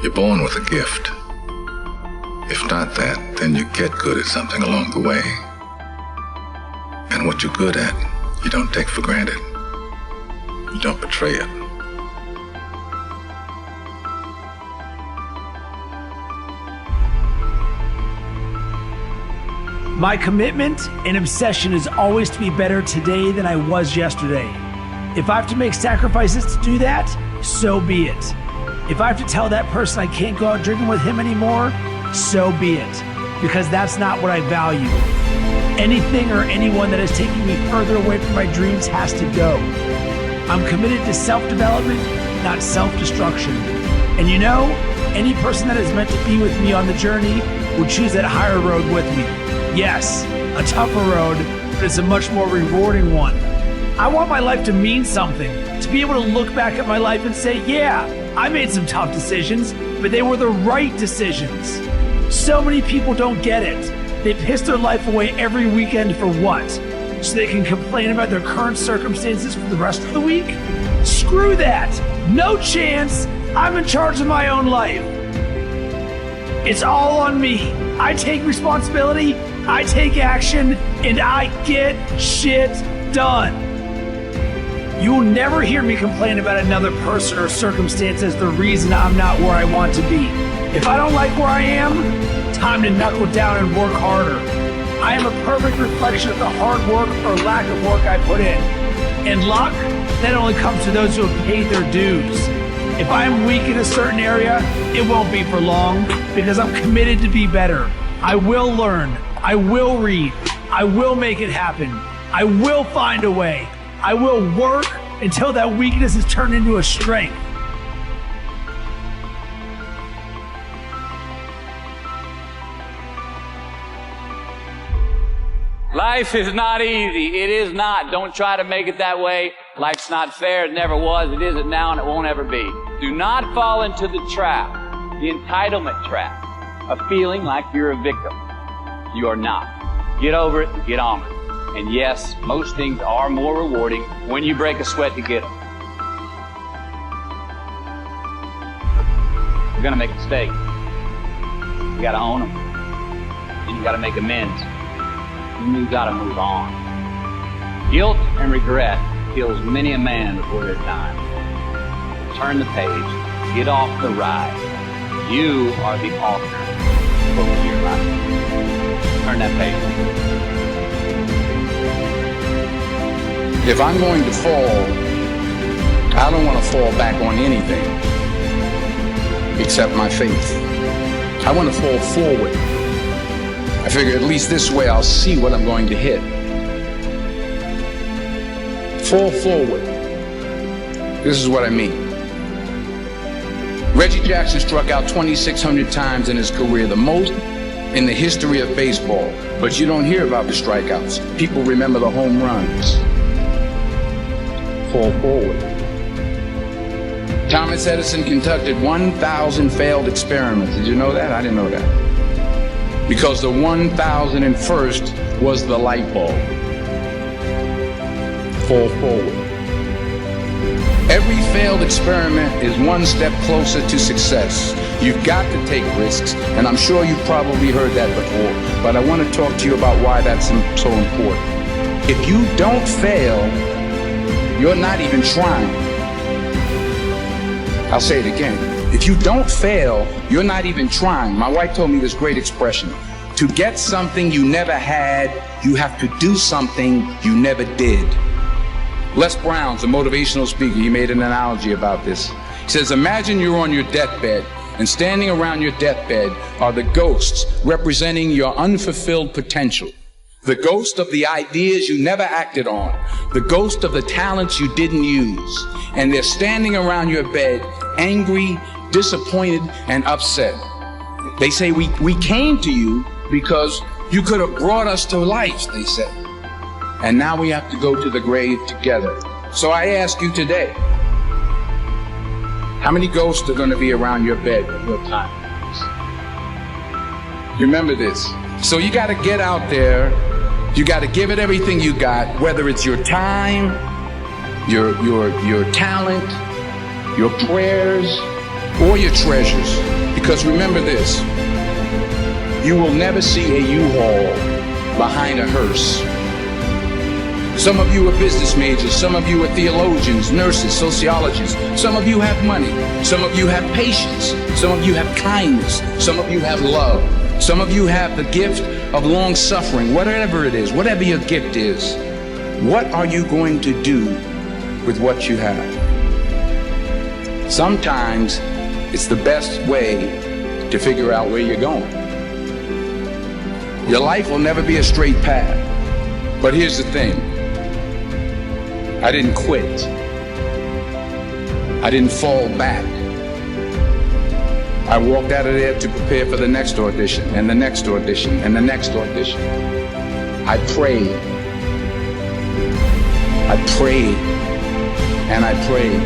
You're born with a gift. If not that, then you get good at something along the way. And what you're good at, you don't take for granted. You don't betray it. My commitment and obsession is always to be better today than I was yesterday. If I have to make sacrifices to do that, so be it. If I have to tell that person I can't go out drinking with him anymore, so be it. Because that's not what I value. Anything or anyone that is taking me further away from my dreams has to go. I'm committed to self-development, not self-destruction. And you know, any person that is meant to be with me on the journey will choose that higher road with me. Yes, a tougher road, but it's a much more rewarding one. I want my life to mean something, to be able to look back at my life and say, yeah, I made some tough decisions, but they were the right decisions. So many people don't get it. They piss their life away every weekend for what? So they can complain about their current circumstances for the rest of the week? Screw that. No chance. I'm in charge of my own life. It's all on me. I take responsibility, I take action, and I get shit done. You will never hear me complain about another person or circumstance as the reason I'm not where I want to be. If I don't like where I am, time to knuckle down and work harder. I am a perfect reflection of the hard work or lack of work I put in. And luck, that only comes to those who have paid their dues. If I am weak in a certain area, it won't be for long because I'm committed to be better. I will learn. I will read. I will make it happen. I will find a way. I will work until that weakness is turned into a strength. Life is not easy. It is not. Don't try to make it that way. Life's not fair. It never was. It isn't now, and it won't ever be. Do not fall into the trap, the entitlement trap, of feeling like you're a victim. You are not. Get over it and get on it. And yes, most things are more rewarding when you break a sweat to get them. You're going to make mistakes. You got to own them. And you got to make amends. And you got to move on. Guilt and regret kills many a man before their time. Turn the page. Get off the ride. You are the author of your life. Turn that page. If I'm going to fall, I don't want to fall back on anything except my faith. I want to fall forward. I figure at least this way I'll see what I'm going to hit. Fall forward. This is what I mean. Reggie Jackson struck out 2,600 times in his career, the most in the history of baseball. But you don't hear about the strikeouts. People remember the home runs. Fall forward. Thomas Edison conducted 1,000 failed experiments. Did you know that? I didn't know that. Because the 1,001st was the light bulb. Fall forward. Every failed experiment is one step closer to success. You've got to take risks, and I'm sure you've probably heard that before, but I want to talk to you about why that's so important. If you don't fail, you're not even trying. I'll say it again. If you don't fail, you're not even trying. My wife told me this great expression. To get something you never had, you have to do something you never did. Les Brown's a motivational speaker. He made an analogy about this. He says, imagine you're on your deathbed, and standing around your deathbed are the ghosts representing your unfulfilled potential. The ghost of the ideas you never acted on. The ghost of the talents you didn't use. And they're standing around your bed, angry, disappointed, and upset. They say, we came to you because you could have brought us to life, they said. And now we have to go to the grave together. So I ask you today, how many ghosts are going to be around your bed when your time comes? Remember this. So you got to get out there. You got to give it everything you got, whether it's your time, your talent, your prayers, or your treasures, because remember this, you will never see a U-Haul behind a hearse. Some of you are business majors, some of you are theologians, nurses, sociologists, some of you have money, some of you have patience, some of you have kindness, some of you have love, some of you have the gift of long suffering. Whatever it is, whatever your gift is, what are you going to do with what you have? Sometimes it's the best way to figure out where you're going. Your life will never be a straight path. But here's the thing. I didn't quit. I didn't fall back. I walked out of there to prepare for the next audition, and the next audition, and the next audition. I prayed. I prayed. And I prayed.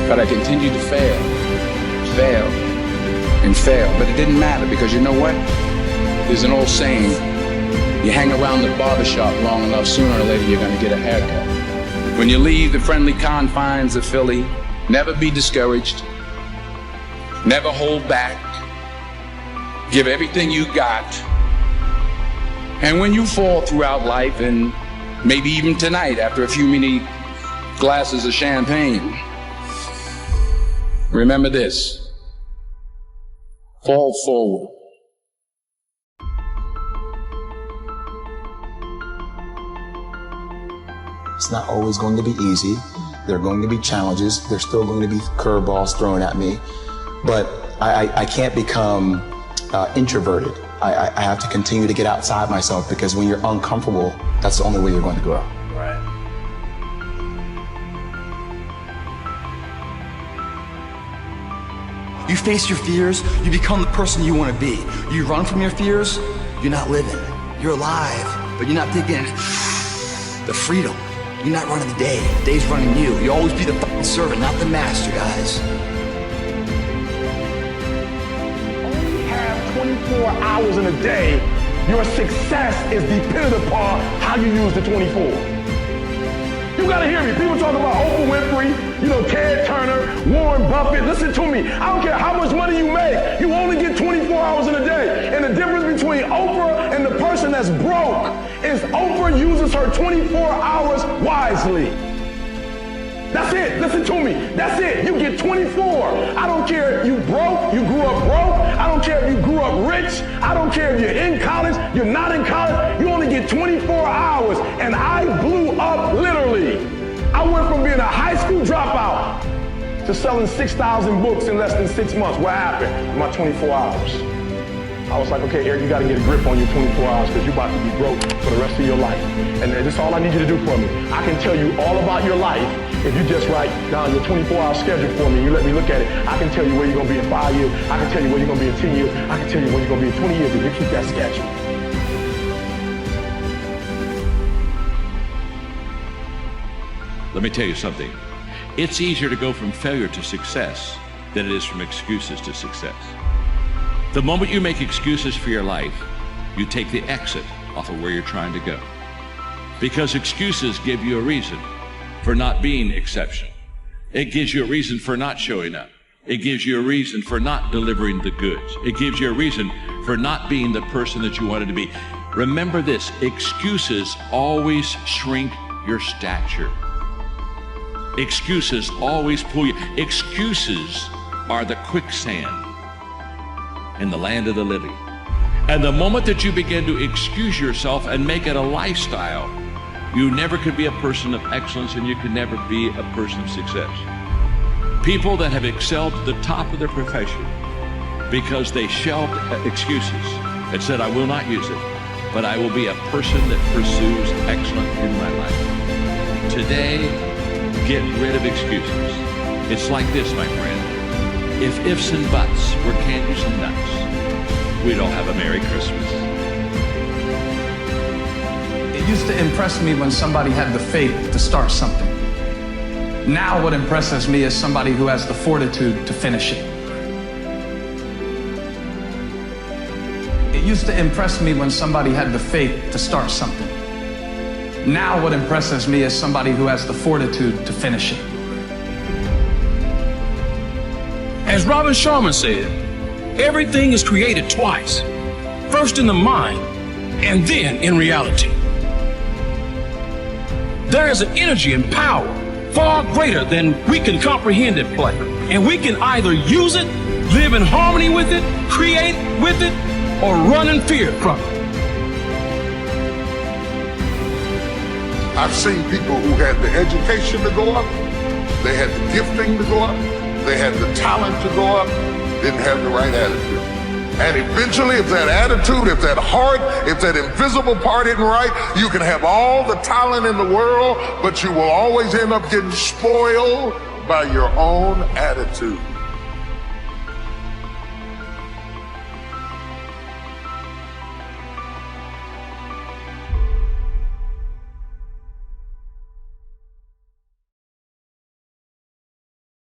But I continued to fail, and fail. But it didn't matter, because you know what? There's an old saying, you hang around the barbershop long enough, sooner or later you're going to get a haircut. When you leave the friendly confines of Philly, never be discouraged. Never hold back. Give everything you got. And when you fall throughout life, and maybe even tonight after a few many glasses of champagne, remember this: fall forward. It's not always going to be easy. There are going to be challenges. There's still going to be curveballs thrown at me. But I can't become introverted. I have to continue to get outside myself, because when you're uncomfortable, that's the only way you're going to grow. Right. You face your fears, you become the person you want to be. You run from your fears, you're not living. You're alive, but you're not thinking the freedom. You're not running the day. The day's running you. You always be the fucking servant, not the master, guys. Only have 24 hours in a day. Your success is dependent upon how you use the 24. You gotta hear me. People talk about Oprah Winfrey, Ted Turner, Warren Buffett. Listen to me. I don't care how much money you make. You only get 24 hours in a day. And the difference between Oprah and the person that's broke is Oprah uses her 24 hours wisely. That's it. Listen to me. That's it. You get 24. I don't care if you broke, you grew up broke. I don't care if you grew up rich. I don't care if you're in college, you're not in college. You only get 24 hours. And I blew up literally. I went from being a high school dropout to selling 6,000 books in less than 6 months. What happened in my 24 hours? I was like, okay, Eric, you got to get a grip on your 24 hours, because you're about to be broke for the rest of your life. And this is all I need you to do for me. I can tell you all about your life if you just write down your 24-hour schedule for me. You let me look at it. I can tell you where you're going to be in 5 years. I can tell you where you're going to be in 10 years. I can tell you where you're going to be in 20 years if you keep that schedule. Let me tell you something. It's easier to go from failure to success than it is from excuses to success. The moment you make excuses for your life, you take the exit off of where you're trying to go. Because excuses give you a reason for not being exceptional. It gives you a reason for not showing up. It gives you a reason for not delivering the goods. It gives you a reason for not being the person that you wanted to be. Remember this, excuses always shrink your stature. Excuses always pull you. Excuses are the quicksand in the land of the living. And the moment that you begin to excuse yourself and make it a lifestyle, you never could be a person of excellence, and you can never be a person of success. People that have excelled at the top of their profession because they shelved excuses and said, I will not use it, but I will be a person that pursues excellence in my life. Today, get rid of excuses. It's like this, my friend. If ifs and buts were candies and nuts, we'd all have a Merry Christmas. It used to impress me when somebody had the faith to start something. Now what impresses me is somebody who has the fortitude to finish it. It used to impress me when somebody had the faith to start something. Now what impresses me is somebody who has the fortitude to finish it. As Robin Sharma said, everything is created twice, first in the mind and then in reality. There is an energy and power far greater than we can comprehend at play, and we can either use it, live in harmony with it, create with it, or run in fear from it. I've seen people who had the education to go up, they had the gifting to go up, they had the talent to go up, didn't have the right attitude. And eventually, if that attitude, if that heart, if that invisible part isn't right, you can have all the talent in the world, but you will always end up getting spoiled by your own attitude.